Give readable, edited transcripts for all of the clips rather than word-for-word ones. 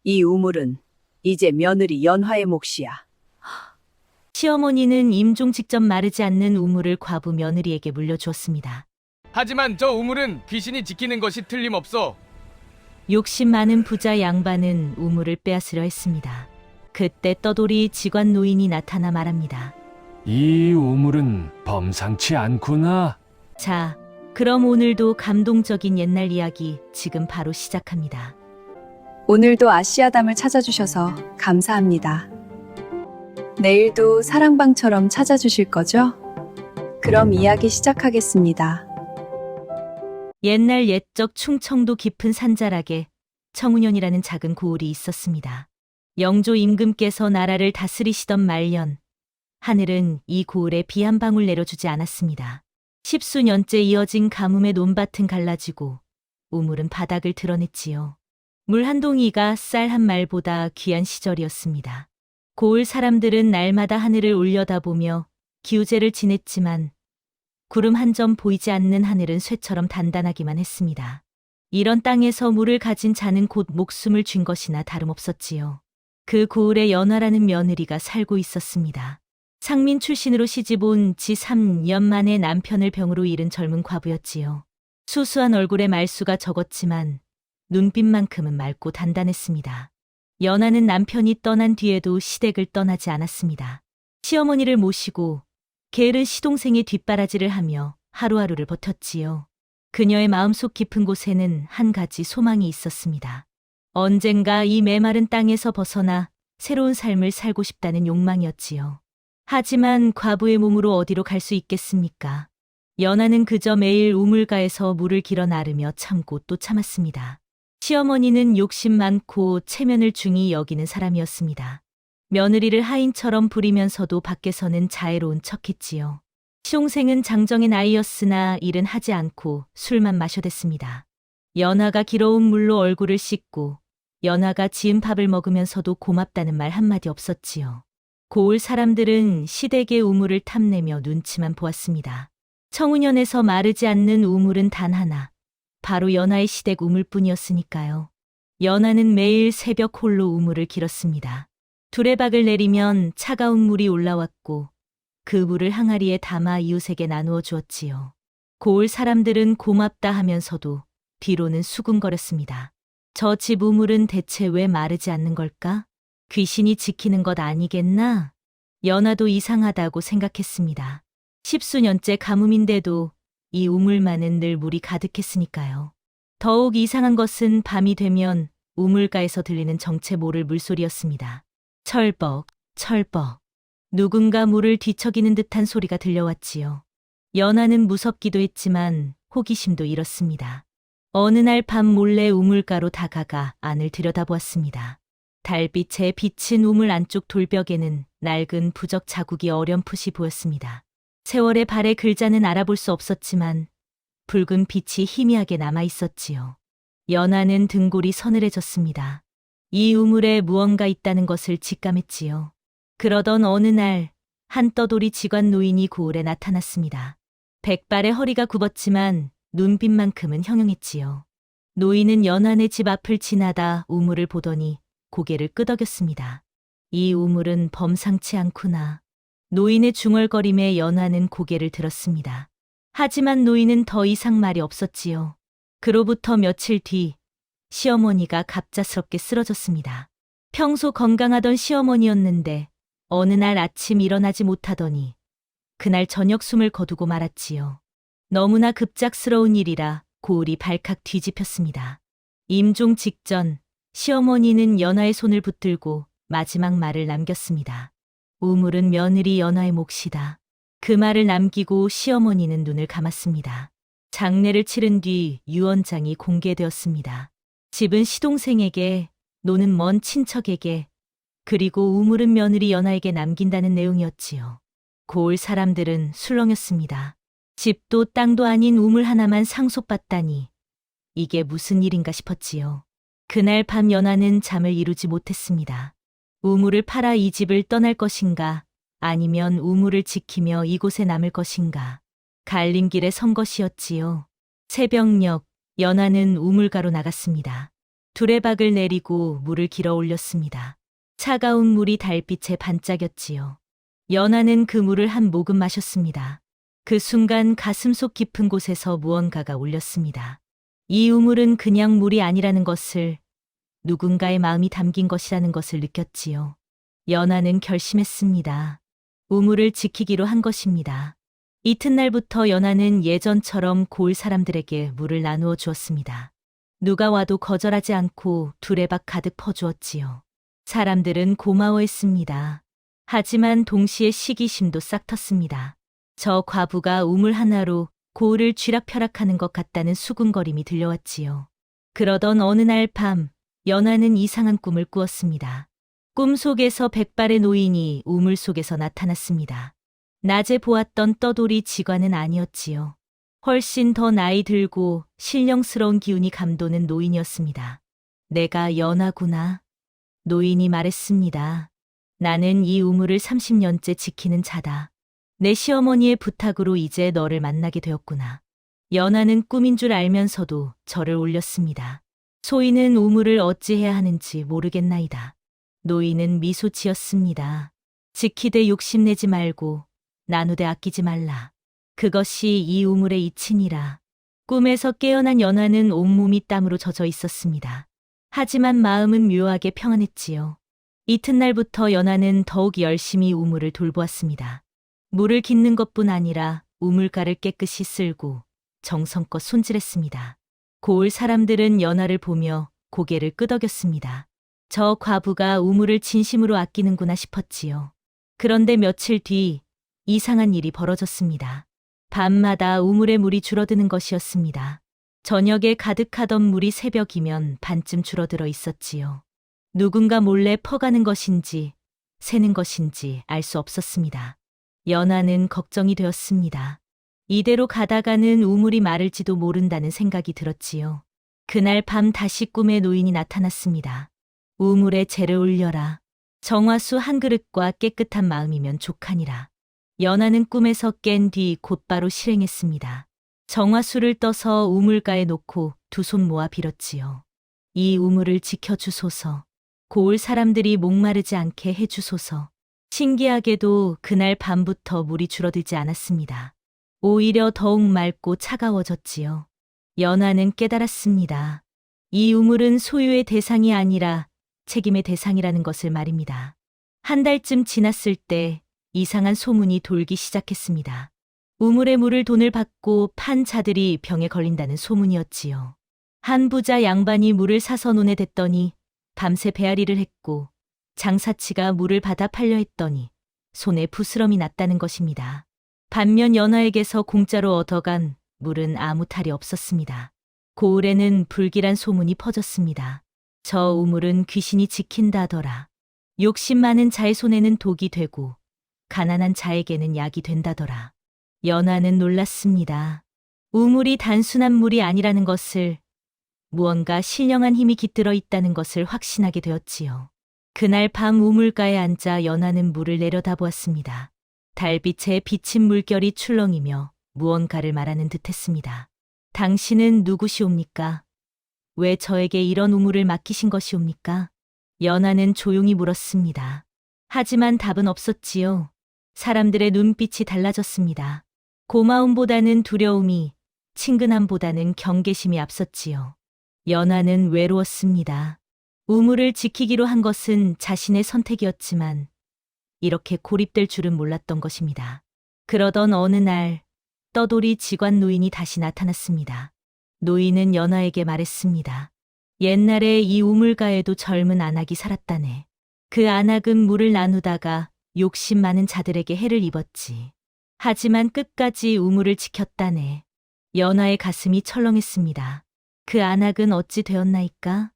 이 우물은 이제 며느리 연화의 몫이야. 시어머니는 임종 직접 마르지 않는 우물을 과부 며느리에게 물려주었습니다. 하지만 저 우물은 귀신이 지키는 것이 틀림없어. 욕심 많은 부자 양반은 우물을 빼앗으려 했습니다. 그때 떠돌이 직관 노인이 나타나 말합니다. 이 우물은 범상치 않구나. 자, 그럼 오늘도 감동적인 옛날 이야기 지금 바로 시작합니다. 오늘도 아시아담을 찾아주셔서 감사합니다. 내일도 사랑방처럼 찾아주실 거죠? 그럼 이야기 시작하겠습니다. 옛날 옛적 충청도 깊은 산자락에 청운현이라는 작은 고을이 있었습니다. 영조 임금께서 나라를 다스리시던 말년, 하늘은 이 고을에 비 한 방울 내려주지 않았습니다. 십수년째 이어진 가뭄의 논밭은 갈라지고 우물은 바닥을 드러냈지요. 물 한 동이가 쌀 한 말보다 귀한 시절이었습니다. 고을 사람들은 날마다 하늘을 올려다보며 기우제를 지냈지만 구름 한 점 보이지 않는 하늘은 쇠처럼 단단하기만 했습니다. 이런 땅에서 물을 가진 자는 곧 목숨을 쥔 것이나 다름없었지요. 그 고을에 연화라는 며느리가 살고 있었습니다. 상민 출신으로 시집 온 지 3년 만에 남편을 병으로 잃은 젊은 과부였지요. 수수한 얼굴에 말수가 적었지만 눈빛만큼은 맑고 단단했습니다. 연화는 남편이 떠난 뒤에도 시댁을 떠나지 않았습니다. 시어머니를 모시고 게으른 시동생의 뒷바라지를 하며 하루하루를 버텼지요. 그녀의 마음속 깊은 곳에는 한 가지 소망이 있었습니다. 언젠가 이 메마른 땅에서 벗어나 새로운 삶을 살고 싶다는 욕망이었지요. 하지만 과부의 몸으로 어디로 갈 수 있겠습니까? 연화는 그저 매일 우물가에서 물을 길어 나르며 참고 또 참았습니다. 시어머니는 욕심 많고 체면을 중히 여기는 사람이었습니다. 며느리를 하인처럼 부리면서도 밖에서는 자애로운 척했지요. 시동생은 장정의 나이였으나 일은 하지 않고 술만 마셔댔습니다. 연화가 길어온 물로 얼굴을 씻고 연화가 지은 밥을 먹으면서도 고맙다는 말 한마디 없었지요. 고을 사람들은 시댁의 우물을 탐내며 눈치만 보았습니다. 청운현에서 마르지 않는 우물은 단 하나, 바로 연화의 시댁 우물뿐이었으니까요. 연화는 매일 새벽 홀로 우물을 길었습니다. 두레박을 내리면 차가운 물이 올라왔고 그 물을 항아리에 담아 이웃에게 나누어 주었지요. 고을 사람들은 고맙다 하면서도 뒤로는 수군거렸습니다. 저 집 우물은 대체 왜 마르지 않는 걸까? 귀신이 지키는 것 아니겠나? 연화도 이상하다고 생각했습니다. 십수년째 가뭄인데도 이 우물만은 늘 물이 가득했으니까요. 더욱 이상한 것은 밤이 되면 우물가에서 들리는 정체 모를 물소리였습니다. 철벅, 철벅. 누군가 물을 뒤척이는 듯한 소리가 들려왔지요. 연화는 무섭기도 했지만 호기심도 잃었습니다. 어느 날 밤 몰래 우물가로 다가가 안을 들여다보았습니다. 달빛에 비친 우물 안쪽 돌벽에는 낡은 부적 자국이 어렴풋이 보였습니다. 세월의 발의 글자는 알아볼 수 없었지만 붉은 빛이 희미하게 남아 있었지요. 연화는 등골이 서늘해졌습니다. 이 우물에 무언가 있다는 것을 직감했지요. 그러던 어느 날 한 떠돌이 직관 노인이 고을에 나타났습니다. 백발의 허리가 굽었지만 눈빛만큼은 형용했지요. 노인은 연화네 집 앞을 지나다 우물을 보더니 고개를 끄덕였습니다. 이 우물은 범상치 않구나. 노인의 중얼거림에 연화는 고개를 들었습니다. 하지만 노인은 더 이상 말이 없었지요. 그로부터 며칠 뒤 시어머니가 갑작스럽게 쓰러졌습니다. 평소 건강하던 시어머니였는데 어느 날 아침 일어나지 못하더니 그날 저녁 숨을 거두고 말았지요. 너무나 급작스러운 일이라 고을이 발칵 뒤집혔습니다. 임종 직전 시어머니는 연화의 손을 붙들고 마지막 말을 남겼습니다. 우물은 며느리 연화의 몫이다. 그 말을 남기고 시어머니는 눈을 감았습니다. 장례를 치른 뒤 유언장이 공개되었습니다. 집은 시동생에게, 노는 먼 친척에게, 그리고 우물은 며느리 연화에게 남긴다는 내용이었지요. 고을 사람들은 술렁였습니다. 집도 땅도 아닌 우물 하나만 상속받다니 이게 무슨 일인가 싶었지요. 그날 밤 연화는 잠을 이루지 못했습니다. 우물을 팔아 이 집을 떠날 것인가 아니면 우물을 지키며 이곳에 남을 것인가. 갈림길에 선 것이었지요. 새벽녘 연화는 우물가로 나갔습니다. 두레박을 내리고 물을 길어 올렸습니다. 차가운 물이 달빛에 반짝였지요. 연하는 그 물을 한 모금 마셨습니다. 그 순간 가슴속 깊은 곳에서 무언가가 울렸습니다. 이 우물은 그냥 물이 아니라는 것을, 누군가의 마음이 담긴 것이라는 것을 느꼈지요. 연하는 결심했습니다. 우물을 지키기로 한 것입니다. 이튿날부터 연하는 예전처럼 고을 사람들에게 물을 나누어 주었습니다. 누가 와도 거절하지 않고 두레박 가득 퍼주었지요. 사람들은 고마워했습니다. 하지만 동시에 시기심도 싹 텄습니다. 저 과부가 우물 하나로 고을을 쥐락펴락하는 것 같다는 수군거림이 들려왔지요. 그러던 어느 날 밤, 연하는 이상한 꿈을 꾸었습니다. 꿈속에서 백발의 노인이 우물 속에서 나타났습니다. 낮에 보았던 떠돌이 직관은 아니었지요. 훨씬 더 나이 들고 신령스러운 기운이 감도는 노인이었습니다. 내가 연하구나. 노인이 말했습니다. 나는 이 우물을 30년째 지키는 자다. 내 시어머니의 부탁으로 이제 너를 만나게 되었구나. 연하는 꿈인 줄 알면서도 절을 올렸습니다. 소인은 우물을 어찌해야 하는지 모르겠나이다. 노인은 미소 지었습니다. 지키되 욕심내지 말고 나누되 아끼지 말라. 그것이 이 우물의 이치니라. 꿈에서 깨어난 연하는 온몸이 땀으로 젖어 있었습니다. 하지만 마음은 묘하게 평안했지요. 이튿날부터 연하는 더욱 열심히 우물을 돌보았습니다. 물을 깃는 것뿐 아니라 우물가를 깨끗이 쓸고 정성껏 손질했습니다. 고을 사람들은 연하를 보며 고개를 끄덕였습니다. 저 과부가 우물을 진심으로 아끼는구나 싶었지요. 그런데 며칠 뒤 이상한 일이 벌어졌습니다. 밤마다 우물의 물이 줄어드는 것이었습니다. 저녁에 가득하던 물이 새벽이면 반쯤 줄어들어 있었지요. 누군가 몰래 퍼가는 것인지 새는 것인지 알 수 없었습니다. 연하는 걱정이 되었습니다. 이대로 가다가는 우물이 마를지도 모른다는 생각이 들었지요. 그날 밤 다시 꿈에 노인이 나타났습니다. 우물에 재를 올려라. 정화수 한 그릇과 깨끗한 마음이면 족하니라. 연하는 꿈에서 깬 뒤 곧바로 실행했습니다. 정화수를 떠서 우물가에 놓고 두 손 모아 빌었지요. 이 우물을 지켜주소서. 고을 사람들이 목마르지 않게 해주소서. 신기하게도 그날 밤부터 물이 줄어들지 않았습니다. 오히려 더욱 맑고 차가워졌지요. 연하는 깨달았습니다. 이 우물은 소유의 대상이 아니라 책임의 대상이라는 것을 말입니다. 한 달쯤 지났을 때 이상한 소문이 돌기 시작했습니다. 우물의 물을 돈을 받고 판 자들이 병에 걸린다는 소문이었지요. 한 부자 양반이 물을 사서 논에 댔더니 밤새 배앓이를 했고 장사치가 물을 받아 팔려 했더니 손에 부스럼이 났다는 것입니다. 반면 연하에게서 공짜로 얻어간 물은 아무 탈이 없었습니다. 고을에는 불길한 소문이 퍼졌습니다. 저 우물은 귀신이 지킨다더라. 욕심 많은 자의 손에는 독이 되고 가난한 자에게는 약이 된다더라. 연하는 놀랐습니다. 우물이 단순한 물이 아니라는 것을, 무언가 신령한 힘이 깃들어 있다는 것을 확신하게 되었지요. 그날 밤 우물가에 앉아 연하는 물을 내려다보았습니다. 달빛에 비친 물결이 출렁이며 무언가를 말하는 듯했습니다. 당신은 누구시옵니까? 왜 저에게 이런 우물을 맡기신 것이옵니까? 연하는 조용히 물었습니다. 하지만 답은 없었지요. 사람들의 눈빛이 달라졌습니다. 고마움보다는 두려움이, 친근함보다는 경계심이 앞섰지요. 연하는 외로웠습니다. 우물을 지키기로 한 것은 자신의 선택이었지만 이렇게 고립될 줄은 몰랐던 것입니다. 그러던 어느 날 떠돌이 직관 노인이 다시 나타났습니다. 노인은 연하에게 말했습니다. 옛날에 이 우물가에도 젊은 안악이 살았다네. 그 안악은 물을 나누다가 욕심 많은 자들에게 해를 입었지. 하지만 끝까지 우물을 지켰다네. 연하의 가슴이 철렁했습니다. 그 안악은 어찌 되었나이까?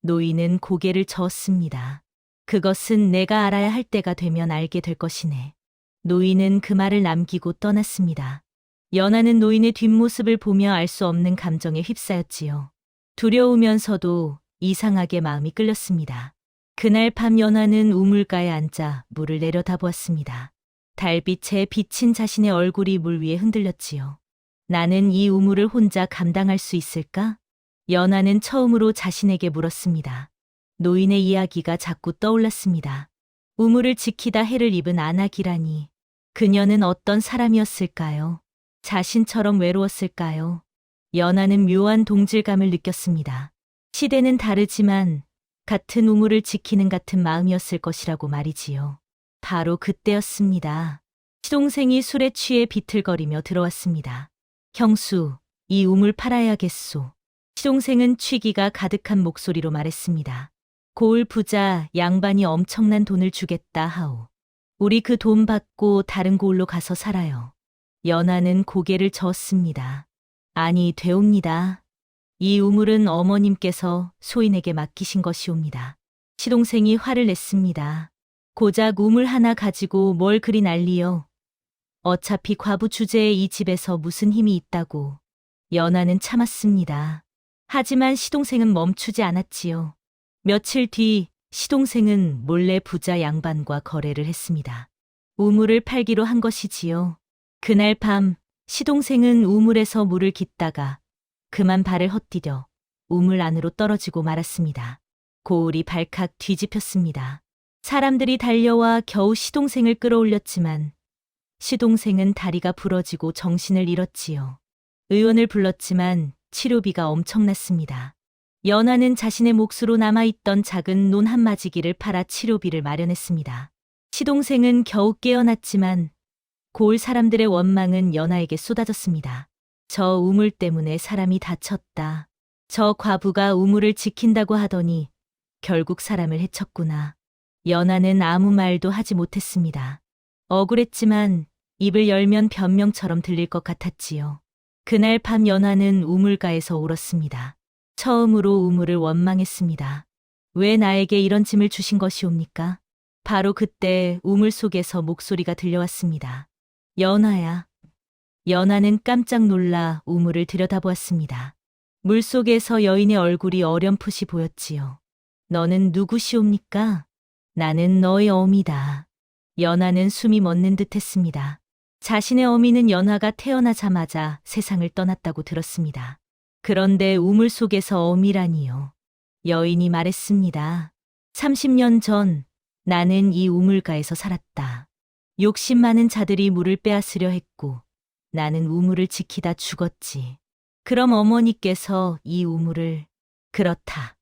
노인은 고개를 저었습니다. 그것은 내가 알아야 할 때가 되면 알게 될 것이네. 노인은 그 말을 남기고 떠났습니다. 연하는 노인의 뒷모습을 보며 알 수 없는 감정에 휩싸였지요. 두려우면서도 이상하게 마음이 끌렸습니다. 그날 밤 연하는 우물가에 앉아 물을 내려다보았습니다. 달빛에 비친 자신의 얼굴이 물 위에 흔들렸지요. 나는 이 우물을 혼자 감당할 수 있을까? 연하는 처음으로 자신에게 물었습니다. 노인의 이야기가 자꾸 떠올랐습니다. 우물을 지키다 해를 입은 아나기라니. 그녀는 어떤 사람이었을까요? 자신처럼 외로웠을까요? 연하는 묘한 동질감을 느꼈습니다. 시대는 다르지만 같은 우물을 지키는 같은 마음이었을 것이라고 말이지요. 바로 그때였습니다. 시동생이 술에 취해 비틀거리며 들어왔습니다. 형수, 이 우물 팔아야겠소. 시동생은 취기가 가득한 목소리로 말했습니다. 고을 부자 양반이 엄청난 돈을 주겠다 하오. 우리 그 돈 받고 다른 고을로 가서 살아요. 연하는 고개를 저었습니다. 아니, 되옵니다. 이 우물은 어머님께서 소인에게 맡기신 것이옵니다. 시동생이 화를 냈습니다. 고작 우물 하나 가지고 뭘 그리 난리요. 어차피 과부 주제에 이 집에서 무슨 힘이 있다고. 연하는 참았습니다. 하지만 시동생은 멈추지 않았지요. 며칠 뒤 시동생은 몰래 부자 양반과 거래를 했습니다. 우물을 팔기로 한 것이지요. 그날 밤 시동생은 우물에서 물을 깃다가 그만 발을 헛디뎌 우물 안으로 떨어지고 말았습니다. 고울이 발칵 뒤집혔습니다. 사람들이 달려와 겨우 시동생을 끌어올렸지만 시동생은 다리가 부러지고 정신을 잃었지요. 의원을 불렀지만 치료비가 엄청났습니다. 연하는 자신의 몫으로 남아있던 작은 논 한 마지기를 팔아 치료비를 마련했습니다. 시동생은 겨우 깨어났지만 고을 사람들의 원망은 연하에게 쏟아졌습니다. 저 우물 때문에 사람이 다쳤다. 저 과부가 우물을 지킨다고 하더니 결국 사람을 해쳤구나. 연하는 아무 말도 하지 못했습니다. 억울했지만 입을 열면 변명처럼 들릴 것 같았지요. 그날 밤 연하는 우물가에서 울었습니다. 처음으로 우물을 원망했습니다. 왜 나에게 이런 짐을 주신 것이옵니까? 바로 그때 우물 속에서 목소리가 들려왔습니다. 연하야. 연하는 깜짝 놀라 우물을 들여다보았습니다. 물속에서 여인의 얼굴이 어렴풋이 보였지요. 너는 누구시옵니까? 나는 너의 어미다. 연하는 숨이 멎는 듯 했습니다. 자신의 어미는 연하가 태어나자마자 세상을 떠났다고 들었습니다. 그런데 우물 속에서 어미라니요. 여인이 말했습니다. 30년 전 나는 이 우물가에서 살았다. 욕심 많은 자들이 물을 빼앗으려 했고 나는 우물을 지키다 죽었지. 그럼 어머니께서 이 우물을 그렇다.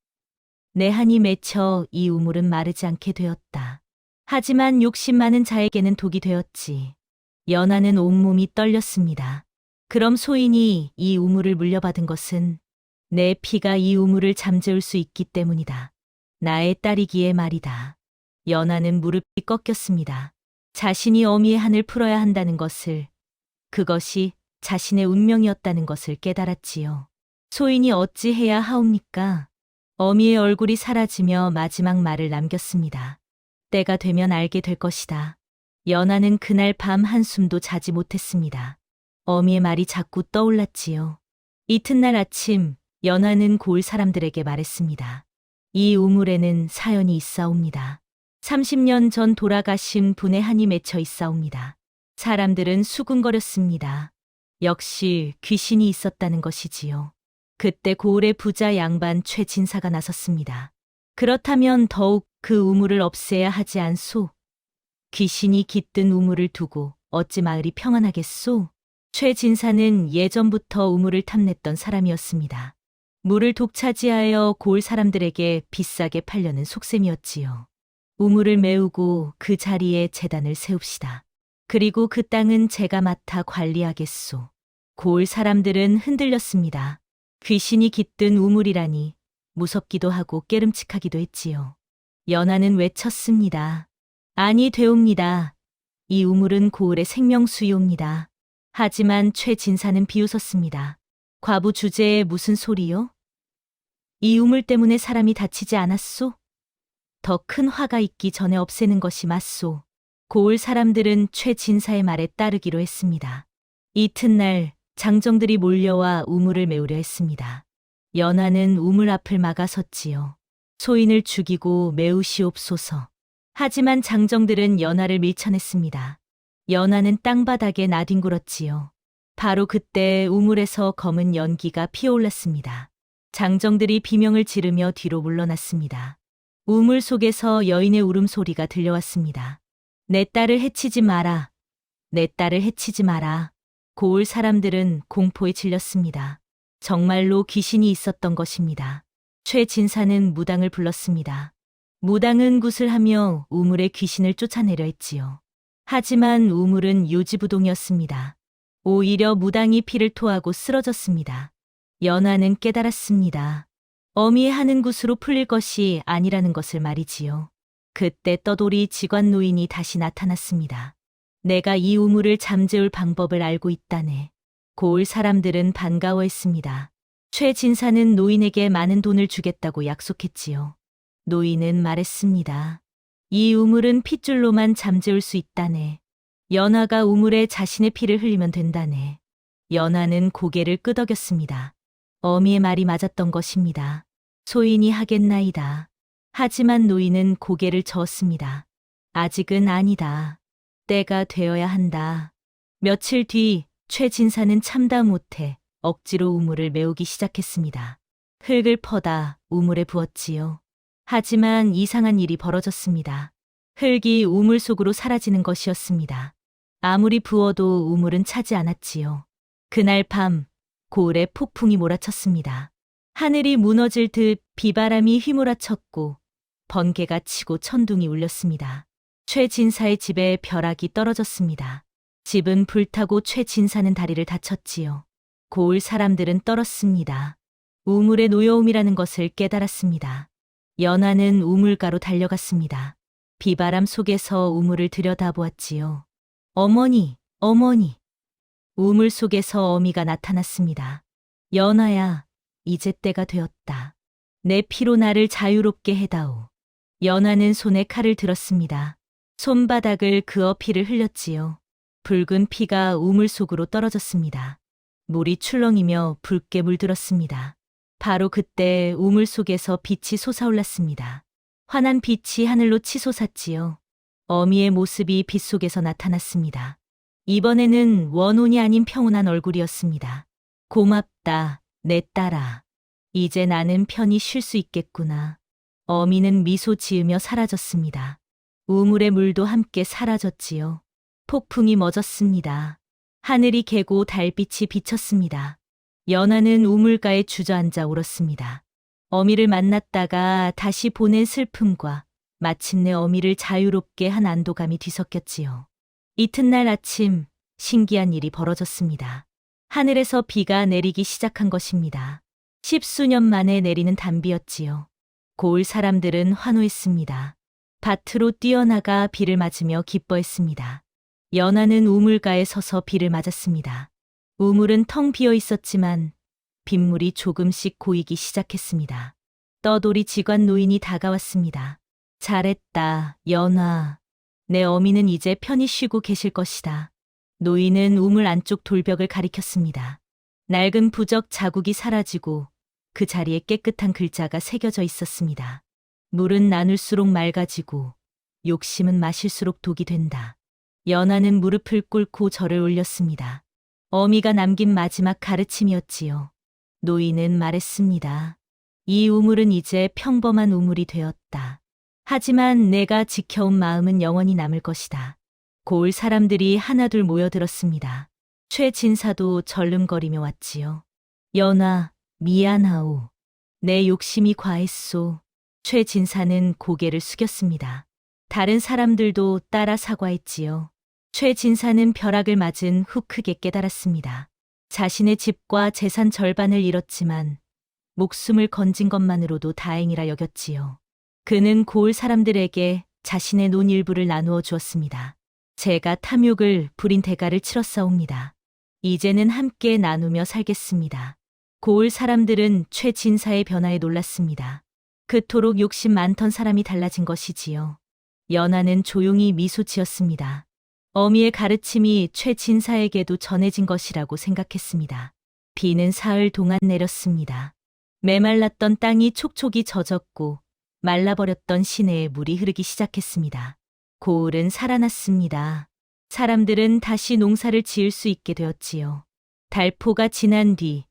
내 한이 맺혀 이 우물은 마르지 않게 되었다. 하지만 욕심 많은 자에게는 독이 되었지. 연하는 온몸이 떨렸습니다. 그럼 소인이 이 우물을 물려받은 것은 내 피가 이 우물을 잠재울 수 있기 때문이다. 나의 딸이기에 말이다. 연하는 무릎이 꺾였습니다. 자신이 어미의 한을 풀어야 한다는 것을, 그것이 자신의 운명이었다는 것을 깨달았지요. 소인이 어찌해야 하옵니까? 어미의 얼굴이 사라지며 마지막 말을 남겼습니다. 때가 되면 알게 될 것이다. 연하는 그날 밤 한숨도 자지 못했습니다. 어미의 말이 자꾸 떠올랐지요. 이튿날 아침 연하는 고을 사람들에게 말했습니다. 이 우물에는 사연이 있사옵니다. 30년 전 돌아가신 분의 한이 맺혀 있사옵니다. 사람들은 수군거렸습니다. 역시 귀신이 있었다는 것이지요. 그때 고을의 부자 양반 최진사가 나섰습니다. 그렇다면 더욱 그 우물을 없애야 하지 않소? 귀신이 깃든 우물을 두고 어찌 마을이 평안하겠소? 최진사는 예전부터 우물을 탐냈던 사람이었습니다. 물을 독차지하여 고을 사람들에게 비싸게 팔려는 속셈이었지요. 우물을 메우고 그 자리에 제단을 세웁시다. 그리고 그 땅은 제가 맡아 관리하겠소. 고을 사람들은 흔들렸습니다. 귀신이 깃든 우물이라니 무섭기도 하고 깨름칙하기도 했지요. 연하는 외쳤습니다. 아니 되옵니다. 이 우물은 고을의 생명수유옵니다. 하지만 최진사는 비웃었습니다. 과부 주제에 무슨 소리요? 이 우물 때문에 사람이 다치지 않았소? 더 큰 화가 있기 전에 없애는 것이 맞소. 고을 사람들은 최진사의 말에 따르기로 했습니다. 이튿날 장정들이 몰려와 우물을 메우려 했습니다. 연하는 우물 앞을 막아섰지요. 소인을 죽이고 메우시옵소서. 하지만 장정들은 연하를 밀쳐냈습니다. 연하는 땅바닥에 나뒹굴었지요. 바로 그때 우물에서 검은 연기가 피어올랐습니다. 장정들이 비명을 지르며 뒤로 물러났습니다. 우물 속에서 여인의 울음소리가 들려왔습니다. 내 딸을 해치지 마라. 내 딸을 해치지 마라. 고을 사람들은 공포에 질렸습니다. 정말로 귀신이 있었던 것입니다. 최진사는 무당을 불렀습니다. 무당은 굿을 하며 우물의 귀신을 쫓아내려 했지요. 하지만 우물은 요지부동이었습니다. 오히려 무당이 피를 토하고 쓰러졌습니다. 연하는 깨달았습니다. 어미의 하는 굿으로 풀릴 것이 아니라는 것을 말이지요. 그때 떠돌이 직관 노인이 다시 나타났습니다. 내가 이 우물을 잠재울 방법을 알고 있다네. 고을 사람들은 반가워했습니다. 최진사는 노인에게 많은 돈을 주겠다고 약속했지요. 노인은 말했습니다. 이 우물은 핏줄로만 잠재울 수 있다네. 연하가 우물에 자신의 피를 흘리면 된다네. 연하는 고개를 끄덕였습니다. 어미의 말이 맞았던 것입니다. 소인이 하겠나이다. 하지만 노인은 고개를 저었습니다. 아직은 아니다. 때가 되어야 한다. 며칠 뒤 최진사는 참다 못해 억지로 우물을 메우기 시작했습니다. 흙을 퍼다 우물에 부었지요. 하지만 이상한 일이 벌어졌습니다. 흙이 우물 속으로 사라지는 것이었습니다. 아무리 부어도 우물은 차지 않았지요. 그날 밤 고을에 폭풍이 몰아쳤습니다. 하늘이 무너질 듯 비바람이 휘몰아쳤고 번개가 치고 천둥이 울렸습니다. 최진사의 집에 벼락이 떨어졌습니다. 집은 불타고 최진사는 다리를 다쳤지요. 고을 사람들은 떨었습니다. 우물의 노여움이라는 것을 깨달았습니다. 연하는 우물가로 달려갔습니다. 비바람 속에서 우물을 들여다보았지요. 어머니, 어머니. 우물 속에서 어미가 나타났습니다. 연하야, 이제 때가 되었다. 내 피로 나를 자유롭게 해다오. 연하는 손에 칼을 들었습니다. 손바닥을 그어 피를 흘렸지요. 붉은 피가 우물 속으로 떨어졌습니다. 물이 출렁이며 붉게 물들었습니다. 바로 그때 우물 속에서 빛이 솟아올랐습니다. 환한 빛이 하늘로 치솟았지요. 어미의 모습이 빛 속에서 나타났습니다. 이번에는 원혼이 아닌 평온한 얼굴이었습니다. 고맙다, 내 딸아. 이제 나는 편히 쉴 수 있겠구나. 어미는 미소 지으며 사라졌습니다. 우물의 물도 함께 사라졌지요. 폭풍이 멎었습니다. 하늘이 개고 달빛이 비쳤습니다. 연하는 우물가에 주저앉아 울었습니다. 어미를 만났다가 다시 보낸 슬픔과 마침내 어미를 자유롭게 한 안도감이 뒤섞였지요. 이튿날 아침 신기한 일이 벌어졌습니다. 하늘에서 비가 내리기 시작한 것입니다. 십수년 만에 내리는 단비였지요. 고을 사람들은 환호했습니다. 밭으로 뛰어나가 비를 맞으며 기뻐했습니다. 연하는 우물가에 서서 비를 맞았습니다. 우물은 텅 비어 있었지만 빗물이 조금씩 고이기 시작했습니다. 떠돌이 직관 노인이 다가왔습니다. 잘했다, 연하. 내 어미는 이제 편히 쉬고 계실 것이다. 노인은 우물 안쪽 돌벽을 가리켰습니다. 낡은 부적 자국이 사라지고 그 자리에 깨끗한 글자가 새겨져 있었습니다. 물은 나눌수록 맑아지고 욕심은 마실수록 독이 된다. 연하는 무릎을 꿇고 절을 올렸습니다. 어미가 남긴 마지막 가르침이었지요. 노인은 말했습니다. 이 우물은 이제 평범한 우물이 되었다. 하지만 내가 지켜온 마음은 영원히 남을 것이다. 고을 사람들이 하나둘 모여들었습니다. 최진사도 절름거리며 왔지요. 연하, 미안하오. 내 욕심이 과했소. 최진사는 고개를 숙였습니다. 다른 사람들도 따라 사과했지요. 최진사는 벼락을 맞은 후 크게 깨달았습니다. 자신의 집과 재산 절반을 잃었지만 목숨을 건진 것만으로도 다행이라 여겼지요. 그는 고을 사람들에게 자신의 논 일부를 나누어 주었습니다. 제가 탐욕을 부린 대가를 치렀사옵니다. 이제는 함께 나누며 살겠습니다. 고을 사람들은 최진사의 변화에 놀랐습니다. 그토록 욕심 많던 사람이 달라진 것이지요. 연하는 조용히 미소 지었습니다. 어미의 가르침이 최진사에게도 전해진 것이라고 생각했습니다. 비는 사흘 동안 내렸습니다. 메말랐던 땅이 촉촉이 젖었고 말라버렸던 시내에 물이 흐르기 시작했습니다. 고을은 살아났습니다. 사람들은 다시 농사를 지을 수 있게 되었지요. 달포가 지난 뒤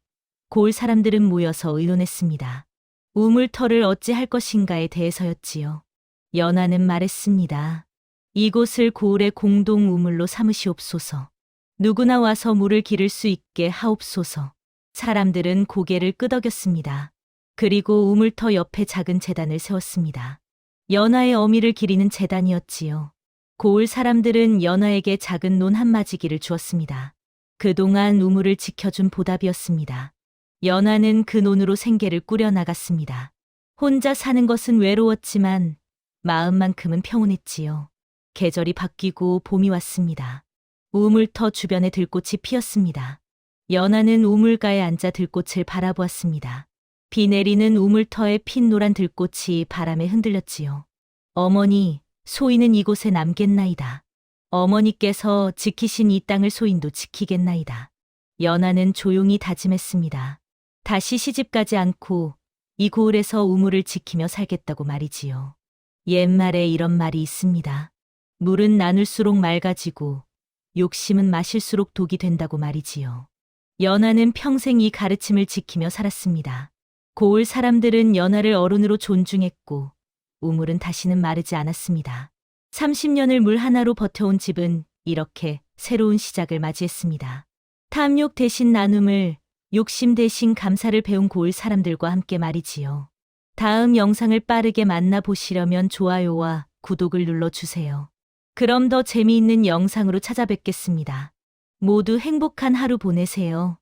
고을 사람들은 모여서 의논했습니다. 우물터를 어찌할 것인가에 대해서였지요. 연하는 말했습니다. 이곳을 고을의 공동 우물로 삼으시옵소서. 누구나 와서 물을 기를 수 있게 하옵소서. 사람들은 고개를 끄덕였습니다. 그리고 우물터 옆에 작은 제단을 세웠습니다. 연하의 어미를 기리는 제단이었지요. 고을 사람들은 연하에게 작은 논 한마지기를 주었습니다. 그동안 우물을 지켜준 보답이었습니다. 연하는 그 논으로 생계를 꾸려나갔습니다. 혼자 사는 것은 외로웠지만 마음만큼은 평온했지요. 계절이 바뀌고 봄이 왔습니다. 우물터 주변에 들꽃이 피었습니다. 연하는 우물가에 앉아 들꽃을 바라보았습니다. 비 내리는 우물터에 핀 노란 들꽃이 바람에 흔들렸지요. 어머니, 소인은 이곳에 남겠나이다. 어머니께서 지키신 이 땅을 소인도 지키겠나이다. 연하는 조용히 다짐했습니다. 다시 시집가지 않고 이 고을에서 우물을 지키며 살겠다고 말이지요. 옛말에 이런 말이 있습니다. 물은 나눌수록 맑아지고 욕심은 마실수록 독이 된다고 말이지요. 연하는 평생 이 가르침을 지키며 살았습니다. 고을 사람들은 연하를 어른으로 존중했고 우물은 다시는 마르지 않았습니다. 30년을 물 하나로 버텨온 집은 이렇게 새로운 시작을 맞이했습니다. 탐욕 대신 나눔을, 욕심 대신 감사를 배운 고을 사람들과 함께 말이지요. 다음 영상을 빠르게 만나보시려면 좋아요와 구독을 눌러주세요. 그럼 더 재미있는 영상으로 찾아뵙겠습니다. 모두 행복한 하루 보내세요.